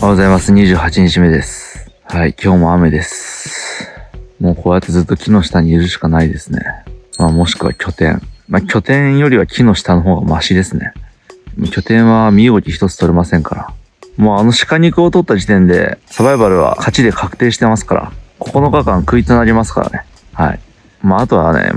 おはようございます。28日目です。はい、今日も雨です。もうこうやってずっと木の下にいるしかないですね。もしくは拠点。拠点よりは木の下の方がマシですね。拠点は身動き一つ取れませんから。もう鹿肉を取った時点でサバイバルは勝ちで確定してますから。9日間食いとなりますからね。はい。あとはね、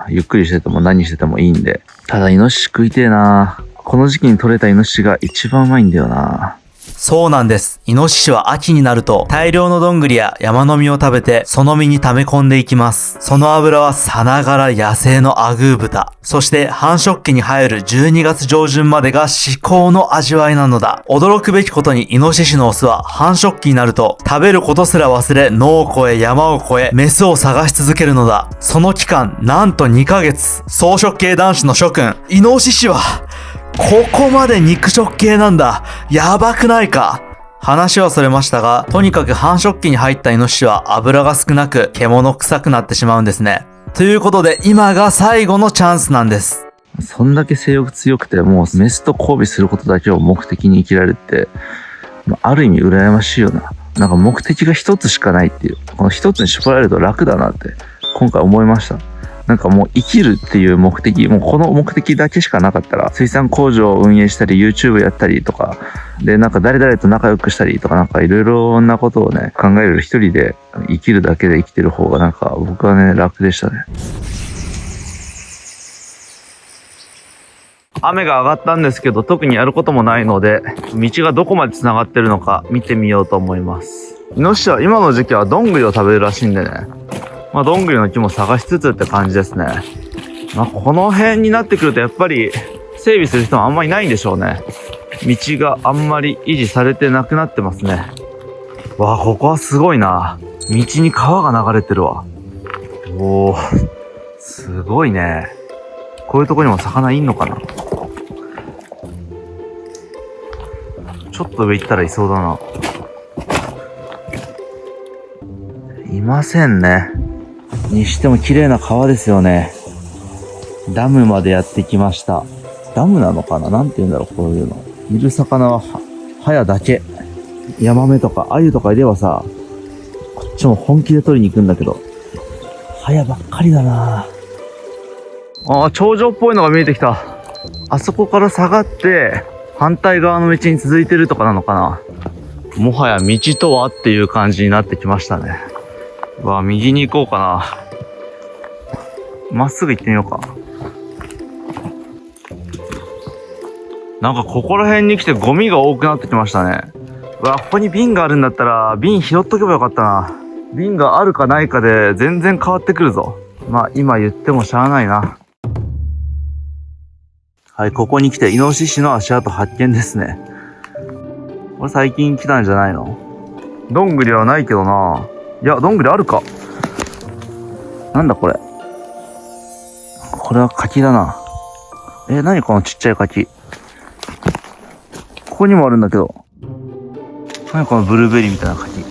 ゆっくりしてても何しててもいいんで。ただイノシシ食いてえな。この時期に取れたイノシシが一番うまいんだよな。そうなんです。イノシシは秋になると大量のどんぐりや山の実を食べてその実に溜め込んでいきます。その油はさながら野生のアグー豚。そして繁殖期に入る12月上旬までが至高の味わいなのだ。驚くべきことにイノシシのオスは繁殖期になると食べることすら忘れ野を越え山を越えメスを探し続けるのだ。その期間なんと2ヶ月。草食系男子の諸君、イノシシはここまで肉食系なんだ。やばくないか。話はそれましたが、とにかく繁殖期に入ったイノシシは油が少なく獣臭くなってしまうんですね。ということで今が最後のチャンスなんです。そんだけ性欲強くてもうメスと交尾することだけを目的に生きられるって、ある意味羨ましいよな。なんか目的が一つしかないっていう。この一つに絞られると楽だなって今回思いました。なんかもう生きるっていう目的、もうこの目的だけしかなかったら、水産工場を運営したり、YouTube やったりとか、で、なんか誰々と仲良くしたりとか、なんかいろいろなことをね、考える一人で生きるだけで生きてる方がなんか僕はね、楽でしたね。雨が上がったんですけど、特にやることもないので、道がどこまで繋がってるのか見てみようと思います。イノシシは今の時期はどんぐりを食べるらしいんでね。どんぐりの木も探しつつって感じですね。この辺になってくるとやっぱり整備する人もあんまりいないんでしょうね。道があんまり維持されてなくなってますね。ここはすごいな。道に川が流れてるわ。おー、すごいね。こういうとこにも魚いんのかな。ちょっと上行ったらいそうだな。いませんね。にしても綺麗な川ですよね。ダムまでやってきました。ダムなのかな、なんて言うんだろう、こういうの。いる魚はハヤだけ。ヤマメとかアユとかいればさ、こっちも本気で取りに行くんだけど、ハヤばっかりだな。頂上っぽいのが見えてきた。あそこから下がって反対側の道に続いてるとかなのかな。もはや道とはっていう感じになってきましたね。右に行こうかな。まっすぐ行ってみようか。なんかここら辺に来てゴミが多くなってきましたね。ここに瓶があるんだったら瓶拾っとけばよかったな。瓶があるかないかで全然変わってくるぞ。今言ってもしゃあないな。はい、ここに来てイノシシの足跡発見ですね。これ最近来たんじゃないの？どんぐりはないけどな。いや、どんぐりあるか。なんだこれ。これは柿だな。何このちっちゃい柿。ここにもあるんだけど。何このブルーベリーみたいな柿。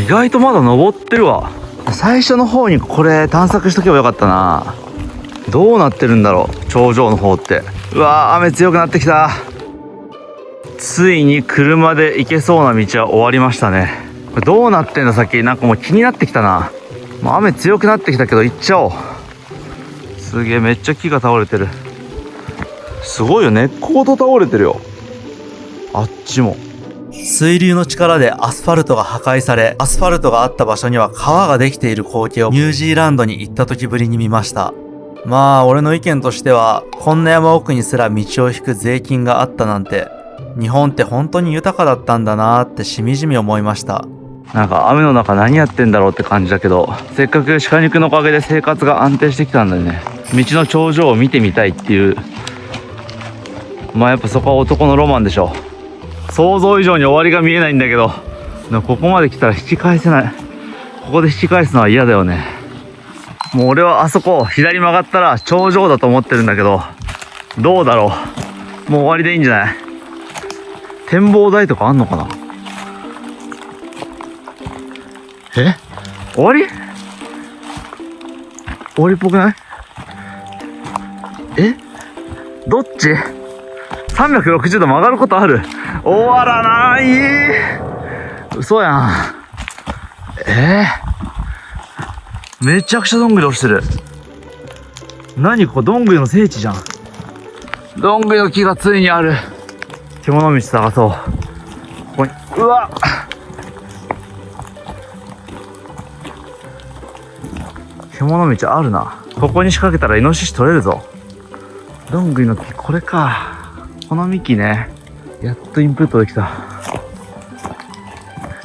意外とまだ登ってるわ。最初の方にこれ探索しとけばよかったな。どうなってるんだろう、頂上の方って。雨強くなってきた。ついに車で行けそうな道は終わりましたね。これどうなってんだ先。なんかもう気になってきたな。雨強くなってきたけど行っちゃおう。すげえ、めっちゃ木が倒れてる。すごいよ、根っこごと倒れてるよ。あっちも。水流の力でアスファルトが破壊され、アスファルトがあった場所には川ができている光景をニュージーランドに行った時ぶりに見ました。俺の意見としては、こんな山奥にすら道を引く税金があったなんて、日本って本当に豊かだったんだなーってしみじみ思いました。なんか雨の中何やってんだろうって感じだけど、せっかく鹿肉のおかげで生活が安定してきたんだよね。道の頂上を見てみたいっていう。やっぱそこは男のロマンでしょ。想像以上に終わりが見えないんだけど、ここまで来たら引き返せない。ここで引き返すのは嫌だよね。もう俺はあそこ左曲がったら頂上だと思ってるんだけど、どうだろう。もう終わりでいいんじゃない？展望台とかあんのかな。終わり？終わりっぽくない？どっち？ 360度曲がることある。終わらない。嘘やん。めちゃくちゃどんぐり落ちてる。何ここ、どんぐりの聖地じゃん。どんぐりの木がついにある。獣道探そう。ここに、うわっ、獣道あるな。ここに仕掛けたらイノシシ取れるぞ。どんぐりの木、これか。この幹ね。やっとインプットできた。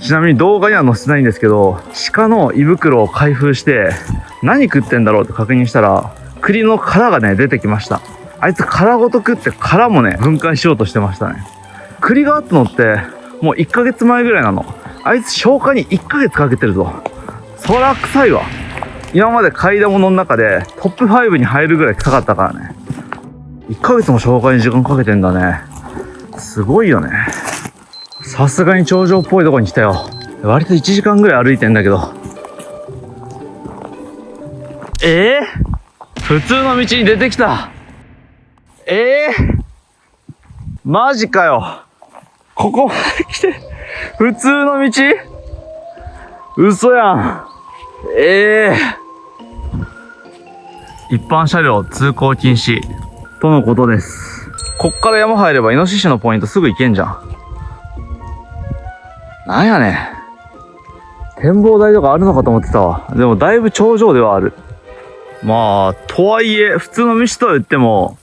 ちなみに動画には載せてないんですけど、鹿の胃袋を開封して何食ってんだろうって確認したら、栗の殻がね出てきました。あいつ殻ごと食って殻もね分解しようとしてましたね。栗があったのってもう1ヶ月前ぐらいなの。あいつ消化に1ヶ月かけてるぞ。そら臭いわ。今まで嗅いだものの中でトップ5に入るぐらい臭かったからね。1ヶ月も消化に時間かけてんだね。すごいよね。さすがに頂上っぽいとこに来たよ。割と1時間ぐらい歩いてんだけど。普通の道に出てきた。マジかよ。ここまで来て、普通の道？嘘やん。一般車両通行禁止とのことです。こっから山入ればイノシシのポイントすぐ行けんじゃん。なんやねん。展望台とかあるのかと思ってたわ。でもだいぶ頂上ではある。まあ、とはいえ、普通の道とは言っても、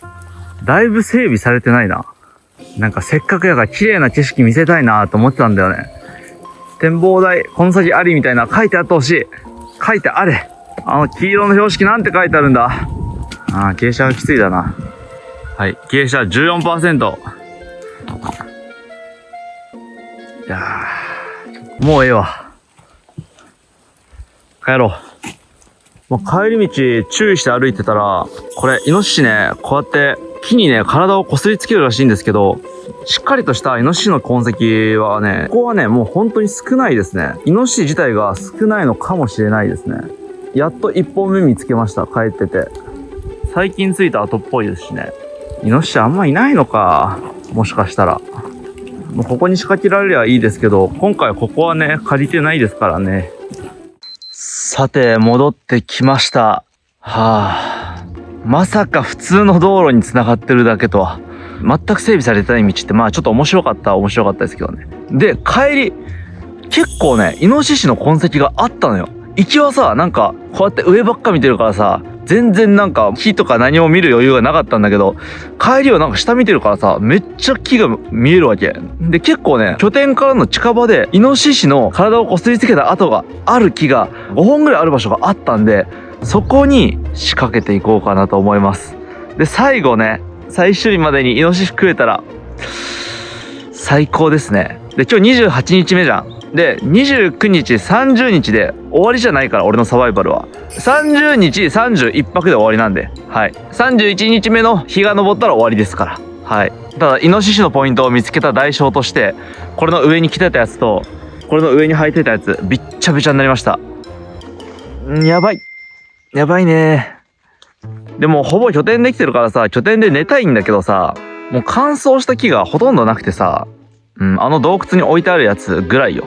だいぶ整備されてないな。なんかせっかくやから綺麗な景色見せたいなと思ってたんだよね。展望台、この先ありみたいな書いてあってほしい。書いてあれ。黄色の標識なんて書いてあるんだ。傾斜がきついだな。はい、傾斜 14%。いやー、もうええわ。帰ろう。もう帰り道注意して歩いてたら、これ、イノシシね、こうやって木にね、体を擦りつけるらしいんですけど、しっかりとしたイノシシの痕跡はね、ここはね、もう本当に少ないですね。イノシシ自体が少ないのかもしれないですね。やっと1本目見つけました、帰ってて。最近ついた跡っぽいですしね。イノシシあんまいないのか。もしかしたら。もうここに仕掛けられりゃいいですけど、今回ここはね、借りてないですからね。さて、戻ってきました。まさか普通の道路に繋がってるだけとは。全く整備されてない道って、まあちょっと面白かったですけどね。で、帰り、結構ね、イノシシの痕跡があったのよ。行きはさ、なんか、こうやって上ばっか見てるからさ、全然なんか木とか何も見る余裕がなかったんだけど、帰りはなんか下見てるからさ、めっちゃ木が見えるわけ。で、結構ね、拠点からの近場で、イノシシの体を擦りつけた跡がある木が5本ぐらいある場所があったんで、そこに仕掛けていこうかなと思います。で、最後ね、最終日までにイノシシ食えたら、最高ですね。で、今日28日目じゃん。で、29日、30日で終わりじゃないから、俺のサバイバルは。30日、31泊で終わりなんで。はい。31日目の日が昇ったら終わりですから。はい。ただ、イノシシのポイントを見つけた代償として、これの上に着てたやつと、これの上に履いてたやつ、びっちゃびちゃになりました。やばい。やばいね。でも、ほぼ拠点できてるからさ、拠点で寝たいんだけどさ、もう乾燥した木がほとんどなくてさ、洞窟に置いてあるやつぐらいよ。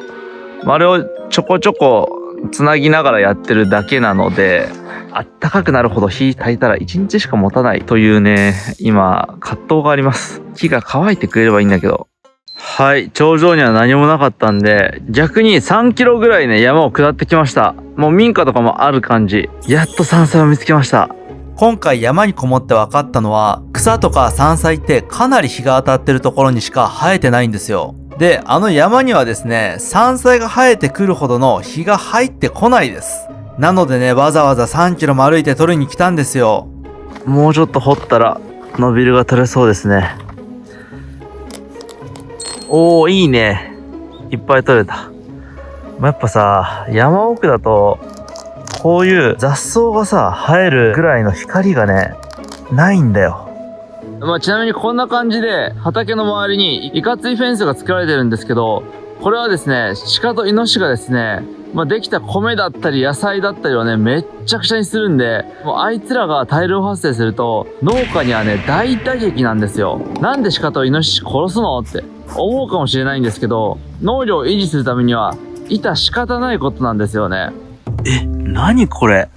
あれをちょこちょこつなぎながらやってるだけなので、あったかくなるほど火焚いたら1日しか持たないというね、今葛藤があります。木が乾いてくれればいいんだけど。はい、頂上には何もなかったんで、逆に3キロぐらいね、山を下ってきました。もう民家とかもある感じ。やっと山菜を見つけました。今回山にこもって分かったのは、草とか山菜ってかなり日が当たってるところにしか生えてないんですよ。で、山にはですね、山菜が生えてくるほどの日が入ってこないです。なのでね、わざわざ3キロも歩いて取りに来たんですよ。もうちょっと掘ったら、ノビルが取れそうですね。おー、いいね。いっぱい取れた。やっぱさ、山奥だと、こういう雑草がさ、生えるぐらいの光がね、ないんだよ。ちなみにこんな感じで、畑の周りにいかついフェンスが作られてるんですけど、これはですね、鹿とイノシシがですね、できた米だったり野菜だったりをね、めっちゃくちゃにするんで、もうあいつらが大量発生すると、農家にはね、大打撃なんですよ。なんで鹿とイノシシ殺すのって思うかもしれないんですけど、農業を維持するためには、致し方ないことなんですよね。何これ？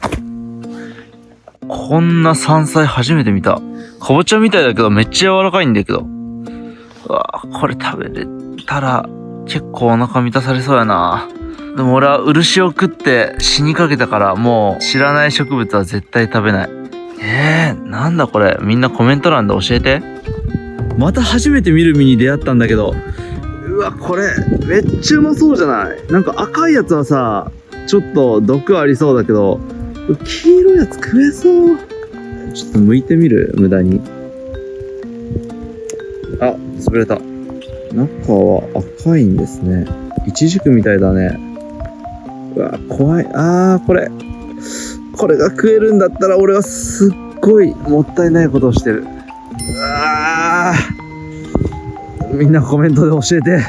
こんな山菜初めて見た。かぼちゃみたいだけどめっちゃ柔らかいんだけど。うわこれ食べれたら結構お腹満たされそうやな。でも俺は漆を食って死にかけたからもう知らない植物は絶対食べない。なんだこれ。みんなコメント欄で教えて。また初めて見る実に出会ったんだけど。うわ、これめっちゃうまそうじゃない？なんか赤いやつはさ、ちょっと毒ありそうだけど、黄色いやつ食えそう。ちょっと剥いてみる？無駄に。あ、潰れた。中は赤いんですね。イチジクみたいだね。うわ、怖い。これが食えるんだったら俺はすっごいもったいないことをしてる。みんなコメントで教えて。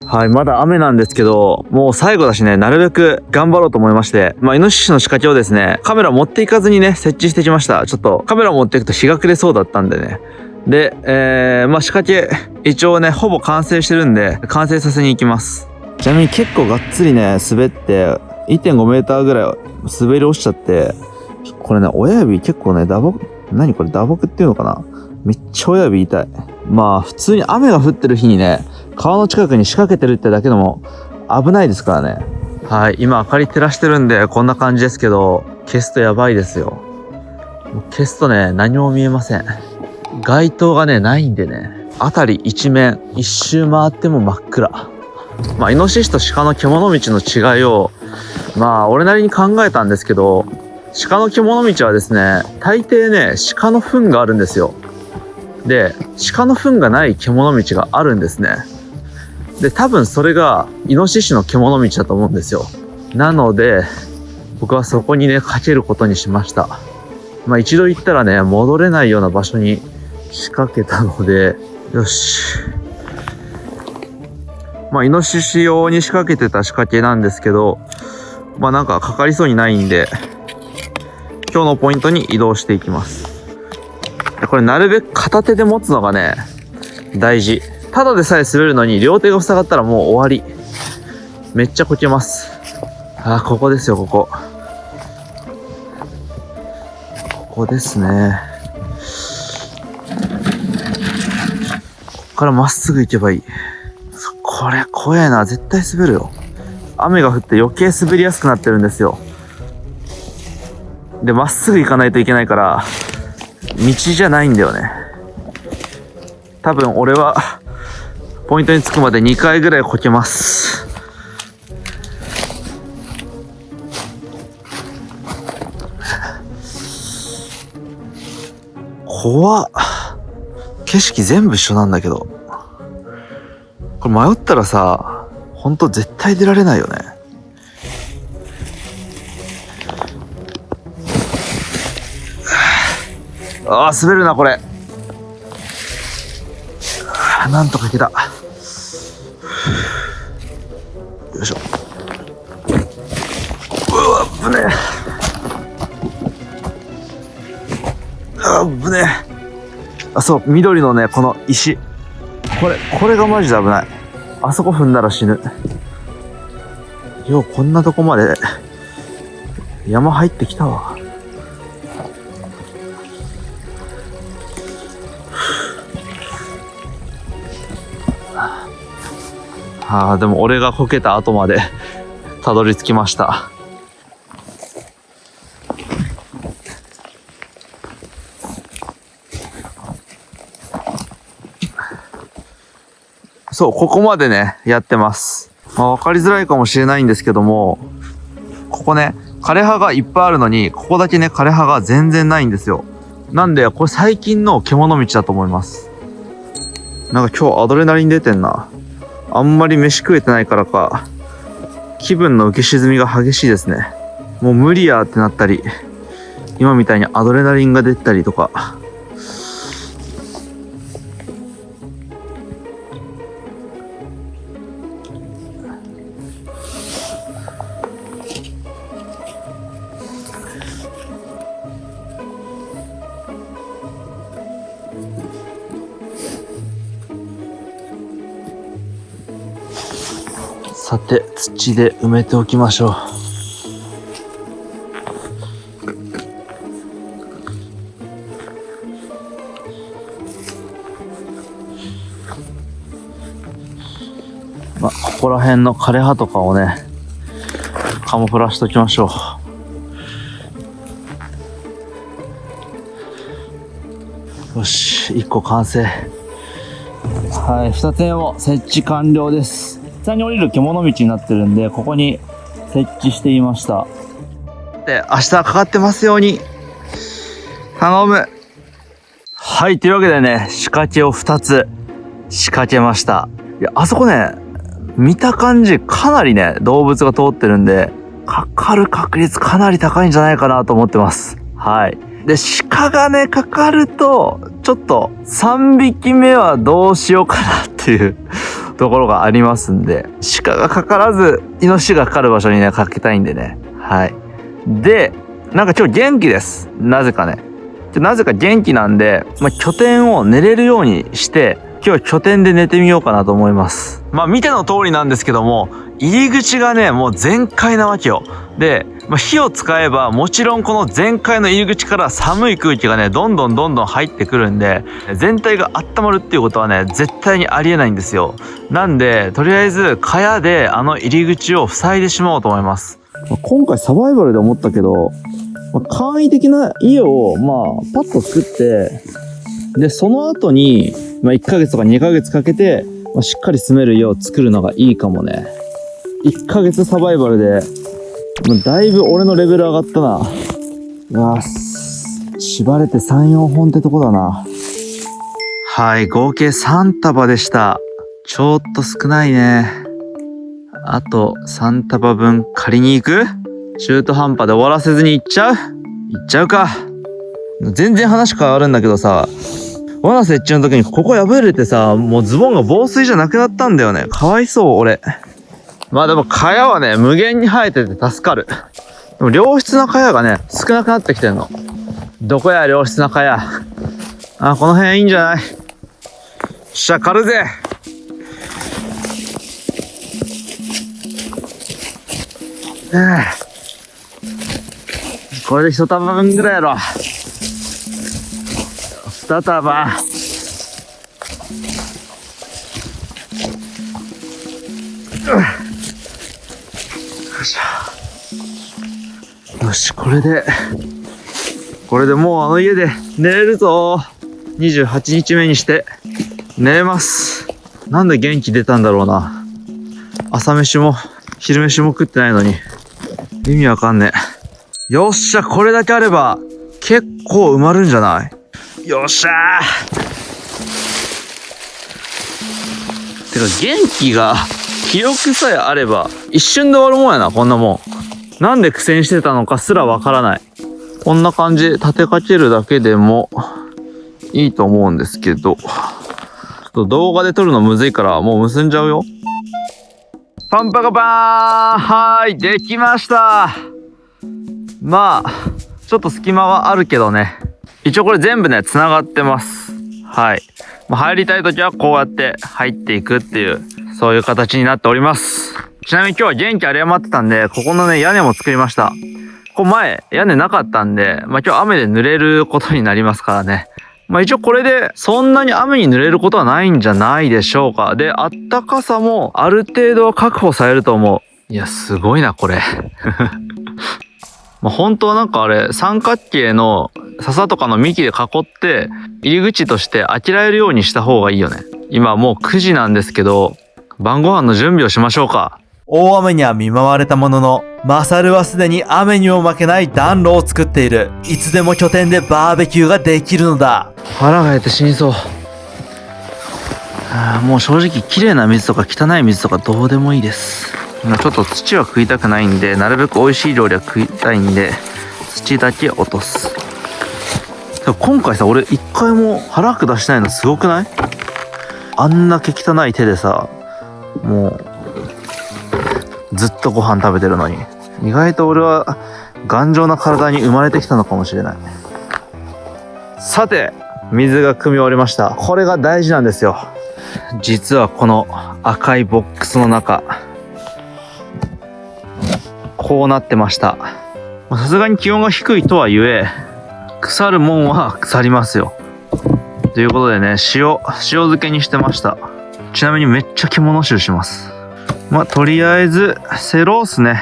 はい、まだ雨なんですけど、もう最後だしね、なるべく頑張ろうと思いまして、イノシシの仕掛けをですね、カメラ持っていかずにね、設置してきました。ちょっとカメラ持っていくと日が暮れそうだったんでね。で、仕掛け、一応ね、ほぼ完成してるんで、完成させに行きます。ちなみに結構がっつりね、滑って、1.5 メーターぐらい滑り落ちちゃって、これね、親指結構ね、何これ打撲っていうのかな？めっちゃ親指痛い。普通に雨が降ってる日にね、川の近くに仕掛けてるってだけでも危ないですからね。はい、今明かり照らしてるんでこんな感じですけど、消すとやばいですよ。消すとね、何も見えません。街灯がね、ないんでね、辺り一面、一周回っても真っ暗。イノシシと鹿の獣道の違いを、俺なりに考えたんですけど、鹿の獣道はですね、大抵ね、鹿の糞があるんですよ。で、鹿の糞がない獣道があるんですね。で、多分それがイノシシの獣道だと思うんですよ。なので、僕はそこにね、かけることにしました。一度行ったらね、戻れないような場所に仕掛けたので、よし。イノシシ用に仕掛けてた仕掛けなんですけど、なんかかかりそうにないんで、今日のポイントに移動していきます。これなるべく片手で持つのがね、大事。ただでさえ滑るのに両手が塞がったらもう終わり。めっちゃこけます。ここですよ、ここ。ここですね。ここからまっすぐ行けばいい。これ怖えな。絶対滑るよ。雨が降って余計滑りやすくなってるんですよ。で、まっすぐ行かないといけないから、道じゃないんだよね。多分俺はポイントに着くまで2回ぐらいこけます。怖っ。景色全部一緒なんだけど、これ迷ったらさ、ほんと絶対出られないよね。滑るなこれ。なんとかいけた。よいしょ。危ねえ。危ねえ。そう、緑のね、この石。これがマジで危ない。あそこ踏んだら死ぬ。ようこんなとこまで山入ってきたわ。でも俺がこけた後までたどり着きました。そう、ここまでね、やってます。わかりづらいかもしれないんですけども、ここね、枯葉がいっぱいあるのに、ここだけね、枯葉が全然ないんですよ。なんで、これ最近の獣道だと思います。なんか今日アドレナリン出てんな。あんまり飯食えてないからか、気分の浮き沈みが激しいですね。もう無理やってなったり、今みたいにアドレナリンが出たりとか。さて、土で埋めておきましょう。ここら辺の枯れ葉とかをね、カモフラしときましょう。よし、1個完成。はい、2つ目も設置完了です。下に降りる獣道になってるんで、ここに設置していました。で、明日かかってますように。頼む。はい、というわけでね、仕掛けを2つ仕掛けました。いや、あそこね、見た感じかなりね、動物が通ってるんで、かかる確率かなり高いんじゃないかなと思ってます。はい。で、鹿がね、かかると、ちょっと3匹目はどうしようかなっていうところがありますんで、鹿がかからず、イノシシがかかる場所にね、かけたいんでね。はい。で、なんか今日元気です。なぜかね。なぜか元気なんで、拠点を寝れるようにして、今日は拠点で寝てみようかなと思います。見ての通りなんですけども、入り口がね、もう全開なわけよ。で、火を使えばもちろんこの全開の入り口から寒い空気がね、どんどん入ってくるんで、全体が温まるっていうことはね、絶対にありえないんですよ。なんで、とりあえず、蚊帳であの入り口を塞いでしまおうと思います。今回サバイバルで思ったけど、簡易的な家を、パッと作って、で、その後に、1ヶ月とか2ヶ月かけて、しっかり住める家を作るのがいいかもね。1ヶ月サバイバルで、だいぶ俺のレベル上がったな。縛れて3、4本ってとこだな。はい、合計3束でした。ちょっと少ないね。あと3束分借りに行く？中途半端で終わらせずに行っちゃうか。全然話変わるんだけどさ、罠設置の時にここ破れてさ、もうズボンが防水じゃなくなったんだよね。かわいそう、俺。でも蚊帳はね、無限に生えてて助かる。でも良質な蚊帳がね、少なくなってきてんの。どこや、良質な蚊帳。この辺いいんじゃない？しゃ、狩るぜ。これで1束分ぐらいやろ。2束。よし、これでもうあの家で寝れるぞ。28日目にして寝れます。なんで元気出たんだろうな。朝飯も昼飯も食ってないのに意味わかんねえ。よっしゃ、これだけあれば結構埋まるんじゃない？よっしゃー。てか元気が記憶さえあれば一瞬で終わるもんやな、こんなもん。なんで苦戦してたのかすらわからない。こんな感じで立てかけるだけでもいいと思うんですけど、ちょっと動画で撮るのむずいからもう結んじゃうよ。パンパカパーン。はーい、できました。ちょっと隙間はあるけどね。一応これ全部ね、繋がってます。はい。入りたいときはこうやって入っていくっていう、そういう形になっております。ちなみに今日は元気あり余ってたんで、ここのね、屋根も作りました。ここ前、屋根なかったんで、今日雨で濡れることになりますからね。一応これでそんなに雨に濡れることはないんじゃないでしょうか。で、あったかさもある程度は確保されると思う。いや、すごいな、これ。本当はなんかあれ、三角形の笹とかの幹で囲って、入り口としてあきられるようにした方がいいよね。今もう9時なんですけど、晩ご飯の準備をしましょうか。大雨には見舞われたものの、マサルはすでに雨にも負けない暖炉を作っている。いつでも拠点でバーベキューができるのだ。腹が減って死にそう。もう正直綺麗な水とか汚い水とかどうでもいいです。ちょっと土は食いたくないんで、なるべく美味しい料理は食いたいんで、土だけ落とす。今回さ、俺一回も腹下してないのすごくない？あんだけ汚い手でさ、もうずっとご飯食べてるのに。意外と俺は頑丈な体に生まれてきたのかもしれない。さて、水が汲み終わりました。これが大事なんですよ。実はこの赤いボックスの中、こうなってました。さすがに気温が低いとはいえ、腐るもんは腐りますよ。ということでね、塩漬けにしてました。ちなみにめっちゃ肝臭します。とりあえず、セロースね。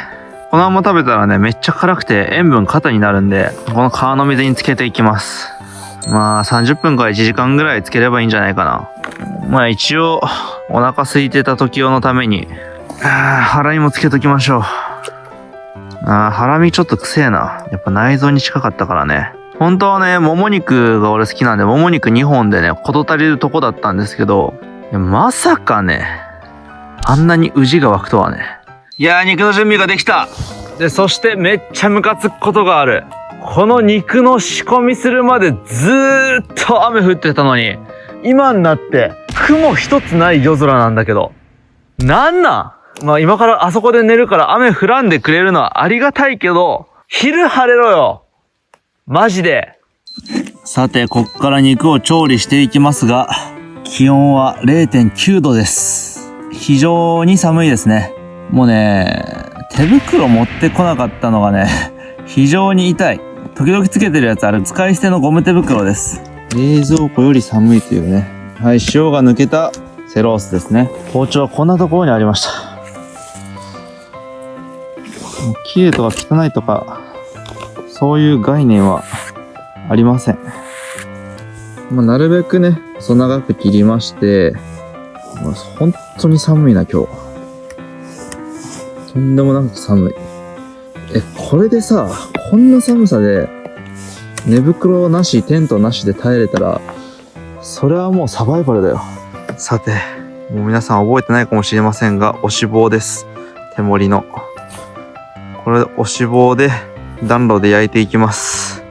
このまま食べたらね、めっちゃ辛くて塩分過多になるんで、この川の水につけていきます。30分から1時間ぐらいつければいいんじゃないかな。一応、お腹空いてた時用のために、腹にもつけときましょう。腹身ちょっとくせえな。やっぱ内臓に近かったからね。本当はね、もも肉が俺好きなんで、もも肉2本でね、事足りるとこだったんですけど、まさかね、あんなにウジが湧くとはね。いやー、肉の準備ができた。で、そしてめっちゃムカつくことがある。この肉の仕込みするまでずーっと雨降ってたのに、今になって雲一つない夜空なんだけど。なんなん？今からあそこで寝るから雨降らんでくれるのはありがたいけど、昼晴れろよ。マジで。さて、こっから肉を調理していきますが、気温は 0.9 度です。非常に寒いですね。もうね、手袋持ってこなかったのがね、非常に痛い。時々つけてるやつ、あれ使い捨てのゴム手袋です。冷蔵庫より寒いというね。はい、塩が抜けたセロースですね。包丁はこんなところにありました。綺麗とか汚いとか、そういう概念はありません。なるべくね、細長く切りまして、本当に寒いな、今日。とんでもなく寒い。これでさ、こんな寒さで、寝袋なし、テントなしで耐えれたら、それはもうサバイバルだよ。さて、もう皆さん覚えてないかもしれませんが、押し棒です。手盛りの。これ押し棒で暖炉で焼いていきます。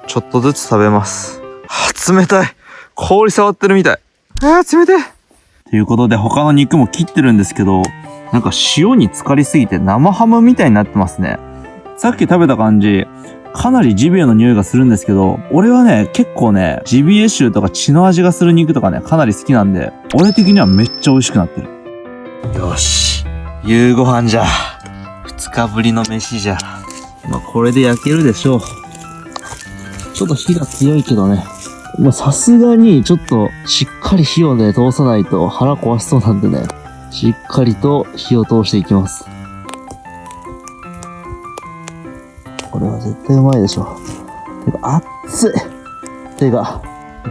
ちょっとずつ食べます。冷たい。氷触ってるみたい。冷たい。ということで他の肉も切ってるんですけど、なんか塩に浸かりすぎて生ハムみたいになってますね。さっき食べた感じ、かなりジビエの匂いがするんですけど、俺はね、結構ね、ジビエ臭とか血の味がする肉とかね、かなり好きなんで、俺的にはめっちゃ美味しくなってる。よし。夕ご飯じゃ。2日ぶりの飯じゃ。これで焼けるでしょう。ちょっと火が強いけどね。さすがにちょっとしっかり火をね、通さないと腹壊しそうなんでね。しっかりと火を通していきます。これは絶対うまいでしょ。てか、熱い。てか、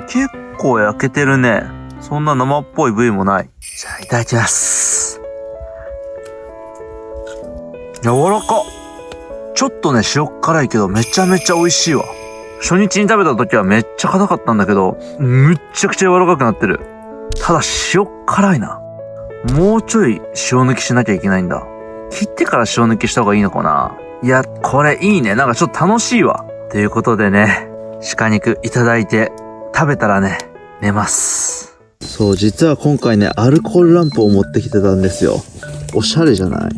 結構焼けてるね。そんな生っぽい部位もない。じゃあ、いただきます。柔らか。ちょっとね、塩辛いけどめちゃめちゃ美味しいわ。初日に食べた時はめっちゃ硬かったんだけど、むっちゃくちゃ柔らかくなってる。ただ塩辛いな。もうちょい塩抜きしなきゃいけないんだ。切ってから塩抜きした方がいいのかな。いや、これいいね。なんかちょっと楽しいわ。ということでね、鹿肉いただいて食べたらね、寝ます。そう、実は今回ね、アルコールランプを持ってきてたんですよ。おしゃれじゃない？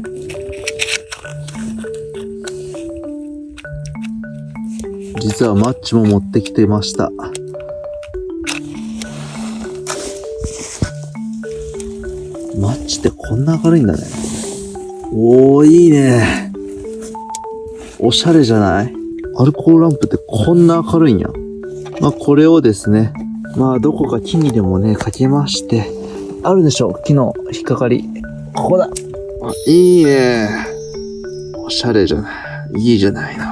実はマッチも持ってきてました。マッチってこんな明るいんだね。おー、いいね。おしゃれじゃない？アルコールランプってこんな明るいんや。これをですね、どこか木にでもね、かけまして、あるでしょ、木の引っかかり。ここだ。いいね。おしゃれじゃない。いいじゃないの。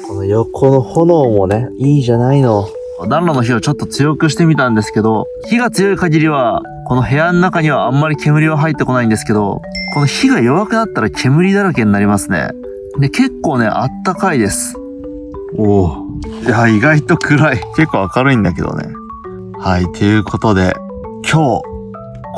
この横の炎もね、いいじゃないの。暖炉の火をちょっと強くしてみたんですけど、火が強い限りは、この部屋の中にはあんまり煙は入ってこないんですけど、この火が弱くなったら煙だらけになりますね。で、結構ね、あったかいです。おー。いや、意外と暗い。結構明るいんだけどね。はい、ということで、今日、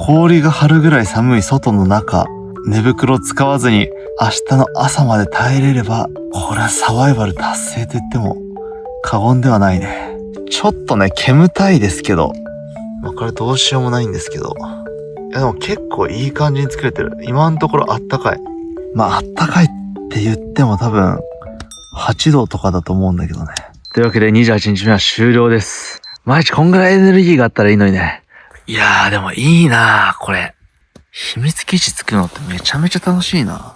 氷が張るぐらい寒い外の中、寝袋使わずに明日の朝まで耐えれれば、これはサバイバル達成と言っても過言ではないね。ちょっとね、煙たいですけど、これどうしようもないんですけど。いやでも結構いい感じに作れてる。今のところあったかい。あったかいって言っても多分、8度とかだと思うんだけどね。というわけで28日目は終了です。毎日こんぐらいエネルギーがあったらいいのにね。いやーでもいいなー、これ。秘密基地作るのってめちゃめちゃ楽しいな。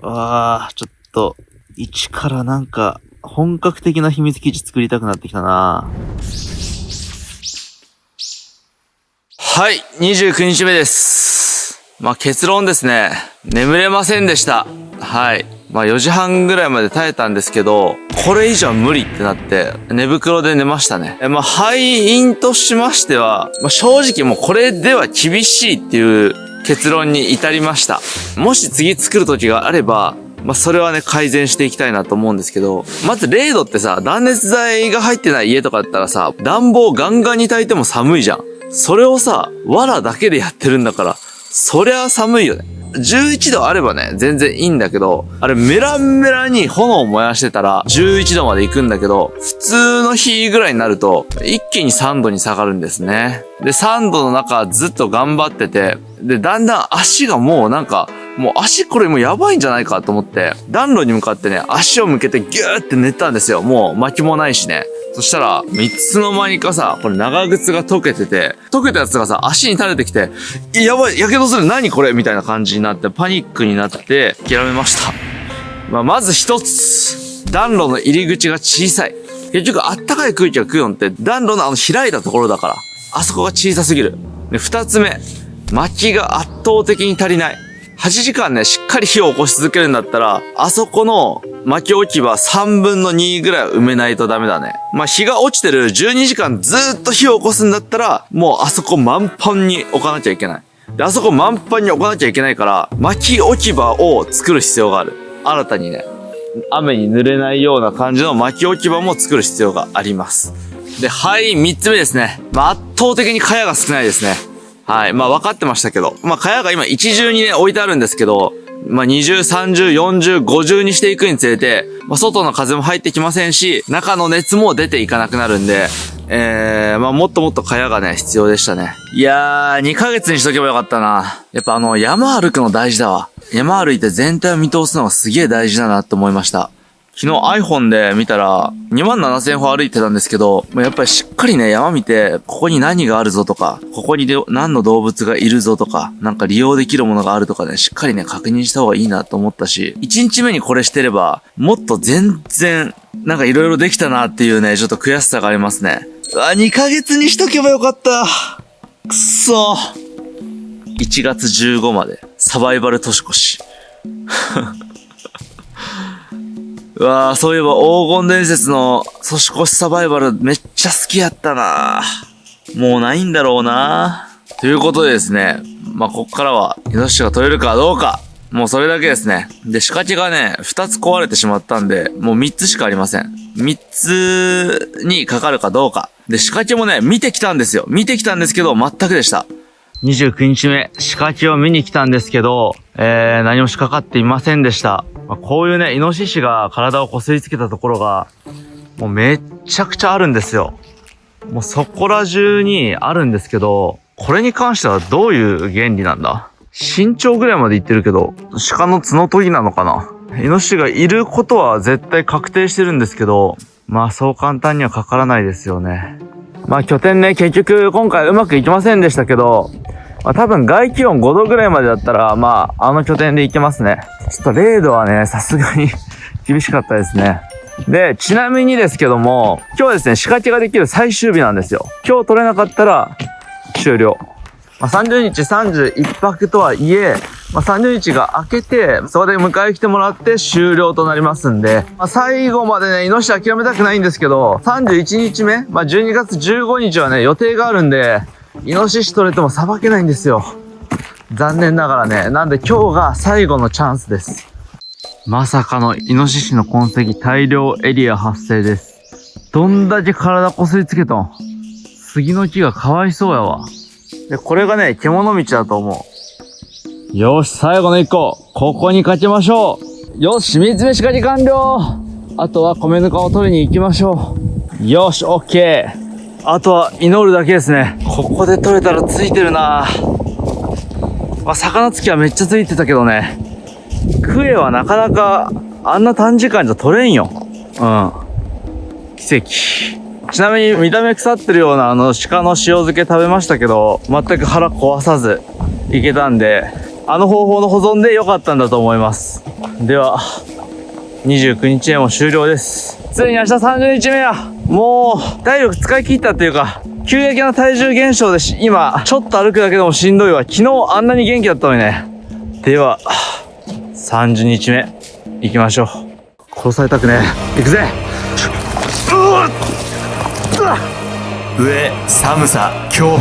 ちょっと、一からなんか、本格的な秘密基地作りたくなってきたな。はい、29日目です。結論ですね。眠れませんでした。はい。4時半ぐらいまで耐えたんですけど、これ以上無理ってなって、寝袋で寝ましたね。敗因としましては、正直もうこれでは厳しいっていう結論に至りました。もし次作る時があれば、それはね、改善していきたいなと思うんですけど、まず0度ってさ、断熱材が入ってない家とかだったらさ、暖房ガンガンに焚いても寒いじゃん。それをさ、藁だけでやってるんだから、そりゃ寒いよね。11度あればね、全然いいんだけど、あれメランメラに炎を燃やしてたら11度まで行くんだけど、普通の日ぐらいになると一気に3度に下がるんですね。で、3度の中ずっと頑張ってて、で、だんだん足がもう足これもうやばいんじゃないかと思って、暖炉に向かってね、足を向けてギューって寝たんですよ。もう薪もないしね。そしたら、いつの間にかさ、これ長靴が溶けてて、溶けたやつがさ、足に垂れてきて、やばい、やけどする、何これみたいな感じになって、パニックになって、諦めました。まず一つ、暖炉の入り口が小さい。結局、あったかい空気が来るのって、暖炉の開いたところだから、あそこが小さすぎる。で、二つ目、薪が圧倒的に足りない。8時間ね、しっかり火を起こし続けるんだったら、あそこの薪置き場3分の2ぐらい埋めないとダメだね。日が落ちてる12時間ずーっと火を起こすんだったら、もうあそこ満帆に置かなきゃいけない。で、あそこ満帆に置かなきゃいけないから、薪置き場を作る必要がある。新たにね、雨に濡れないような感じの薪置き場も作る必要があります。で、3つ目ですね。圧倒的に茅が少ないですね。はい。分かってましたけど。茅が今一重にね、置いてあるんですけど、20、30、40、50にしていくにつれて、外の風も入ってきませんし、中の熱も出ていかなくなるんで、もっともっと茅がね、必要でしたね。いやー、2ヶ月にしとけばよかったな。やっぱ山歩くの大事だわ。山歩いて全体を見通すのがすげえ大事だなって思いました。昨日 iPhone で見たら27,000歩歩いてたんですけど、やっぱりしっかりね、山見て、ここに何があるぞとか、ここに何の動物がいるぞとか、なんか利用できるものがあるとかね、しっかりね、確認した方がいいなと思ったし、1日目にこれしてれば、もっと全然、なんか色々できたなっていうね、ちょっと悔しさがありますね。2ヶ月にしとけばよかった。くっそ。1月15まで、サバイバル年越し。そういえば黄金伝説の年越しサバイバルめっちゃ好きやったな。もうないんだろうな。ということでですね、こっからはイノシシが取れるかどうか、もうそれだけですね。で、仕掛けがね、2つ壊れてしまったんで、もう3つしかありません。3つにかかるかどうか。で、仕掛けもね、見てきたんですよ。見てきたんですけど、全くでした。29日目、仕掛けを見に来たんですけど、何も仕掛かっていませんでした。こういうね、イノシシが体をこすりつけたところが、もうめっちゃくちゃあるんですよ。もうそこら中にあるんですけど、これに関してはどういう原理なんだ？身長ぐらいまでいってるけど、鹿の角研ぎなのかな？イノシシがいることは絶対確定してるんですけど、そう簡単にはかからないですよね。拠点ね、結局今回うまくいきませんでしたけど、多分外気温5度ぐらいまでだったら、あの拠点で行けますね。ちょっと0度はね、さすがに厳しかったですね。で、ちなみにですけども、今日はですね、仕掛けができる最終日なんですよ。今日取れなかったら終了。30日31泊とはいえ、30日が明けて、そこで迎え来てもらって終了となりますんで、最後までね、イノシシ諦めたくないんですけど、31日目、12月15日はね、予定があるんで、イノシシ取れてもさばけないんですよ。残念ながらね。なんで今日が最後のチャンスです。まさかのイノシシの痕跡大量エリア発生です。どんだけ体こすりつけとん。杉の木がかわいそうやわ。で、これがね、獣道だと思う。よし、最後の1個。ここにかけましょう。よし、3つ目仕掛け完了。あとは米ぬかを取りに行きましょう。よし、オッケー。あとは祈るだけですね。ここで取れたらついてるな。魚つきはめっちゃついてたけどね。クエはなかなかあんな短時間じゃ取れんよ。奇跡。ちなみに見た目腐ってるような鹿の塩漬け食べましたけど、全く腹壊さずいけたんで、あの方法の保存で良かったんだと思います。では、29日目も終了です。ついに明日30日目や。もう、体力使い切ったっていうか、急激な体重減少で今、ちょっと歩くだけでもしんどいわ。昨日あんなに元気だったのにね。では、30日目、行きましょう。殺されたくねえ。行くぜ。上、寒さ、恐怖。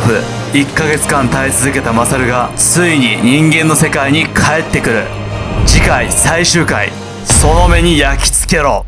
1ヶ月間耐え続けたマサルが、ついに人間の世界に帰ってくる。次回最終回、その目に焼き付けろ。